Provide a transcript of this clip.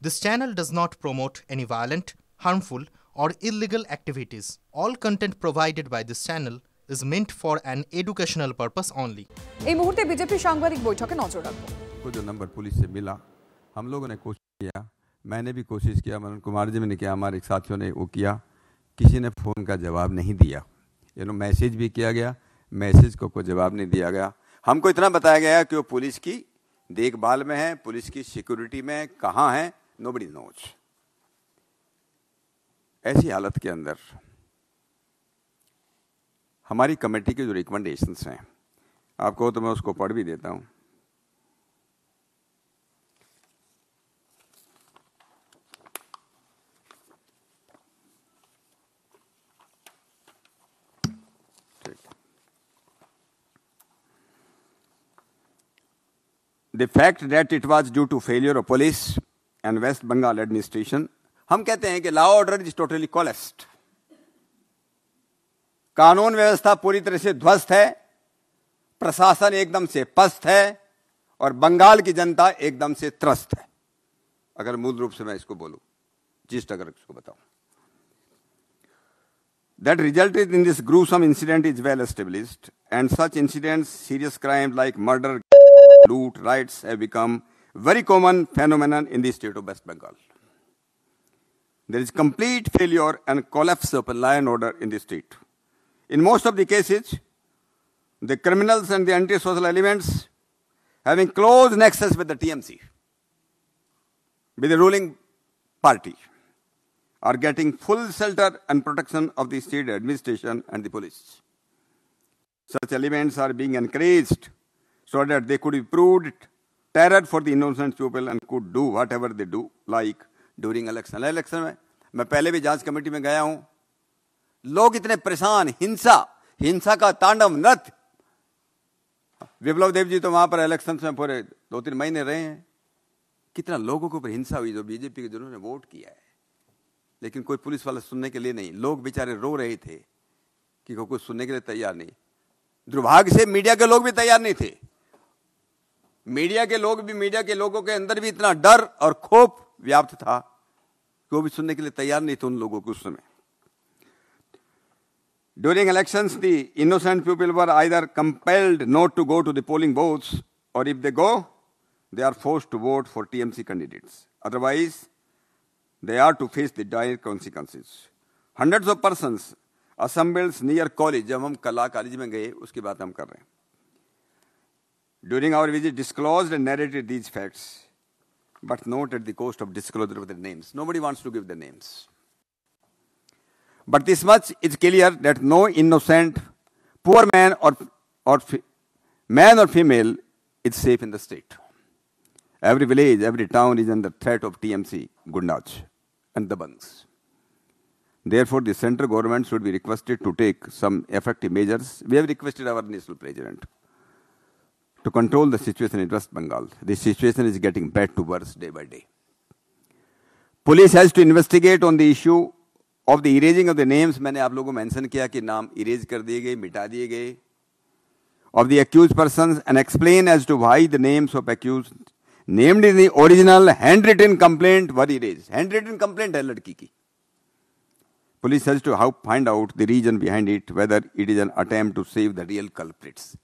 This channel does not promote any violent, harmful, or illegal activities. All content provided by this channel is meant for an educational purpose only. এই মুহূর্তে BJP সাংবাদিক বৈঠকে নজর রাখবো। जो number police से मिला, हम लोगों ने कोशिश किया, मैंने भी कोशिश किया, मनोज कुमार जी ने किया, हमारे साथियों ने वो किया, किसी ने फ़ोन का जवाब नहीं दिया। मैसेज भी किया गया, मैसेज को कोई जवाब नहीं दिया गया। हमको इतना बताया गया कि वो पुलिस की देखभाल में है, पुलिस की सिक्योरिटी में, कहाँ है, नोबडी नोज। ऐसी हालत के अंदर हमारी कमेटी के जो रिकमेंडेशंस हैं, आपको तो मैं उसको पढ़ भी देता हूं। The fact that it was due to failure of police and West Bengal administration, हम कहते हैं कि law order is totally collapsed. कानून व्यवस्था पूरी तरह से ध्वस्त है, प्रशासन एकदम से पस्त है और बंगाल की जनता एकदम से त्रस्त है। अगर मूल रूप से मैं इसको बोलूं, जिस्ट अगर इसको बताऊं, that resulted in this gruesome incident is well established, and such incidents, serious crimes like murder, loot, riots have become very common phenomenon in the state of West Bengal. There is complete failure and collapse of law and order in the state. In most of the cases, the criminals and the anti-social elements having close nexus with the TMC, with the ruling party, are getting full shelter and protection of the state administration and the police. Such elements are being encouraged so that they could be proved terror for the innocent people and could do whatever they do, like during election. Election में मैं पहले भी जांच committee में गया हूं, लोग इतने परेशान, हिंसा का तांडव नृत्य। विप्लव देव जी तो वहां पर इलेक्शन में पूरे 2-3 महीने रहे हैं। कितना लोगों के ऊपर हिंसा हुई जो बीजेपी के जिन्होंने वोट किया है, लेकिन कोई पुलिस वाला सुनने के लिए नहीं। लोग बेचारे रो रहे थे कि कोई सुनने के लिए तैयार नहीं। दुर्भाग्य से मीडिया के लोग भी तैयार नहीं थे। मीडिया के लोगों के अंदर भी इतना डर और खौफ व्याप्त था कि वो भी सुनने के लिए तैयार नहीं थे उन लोगों को उस समय। During elections, the innocent people were either compelled not to go to the polling booths, or if they go, they are forced to vote for TMC candidates. Otherwise, they are to face the dire consequences. Hundreds of persons assembled near college, जब हम कला college में गए उसकी बात हम कर रहे हैं, during our visit disclosed and narrated these facts, but not at the cost of disclosure of their names. Nobody wants to give their names. But this much is clear that no innocent, poor man or female is safe in the state. Every village, every town is under threat of TMC, Gundaj, and the Bangs. Therefore, the central government should be requested to take some effective measures. We have requested our national president to control the situation in West Bengal. The situation is getting bad to worse day by day. Police has to investigate on the issue of the erasing of the names. मैंने आप लोगों को mention किया कि नाम erase कर दिए गए, मिटा दिए गए, of the accused persons, and explain as to why the names of accused named in the original handwritten complaint were erased. Handwritten complaint है लड़की की. Police has to find out the reason behind it, whether it is an attempt to save the real culprits.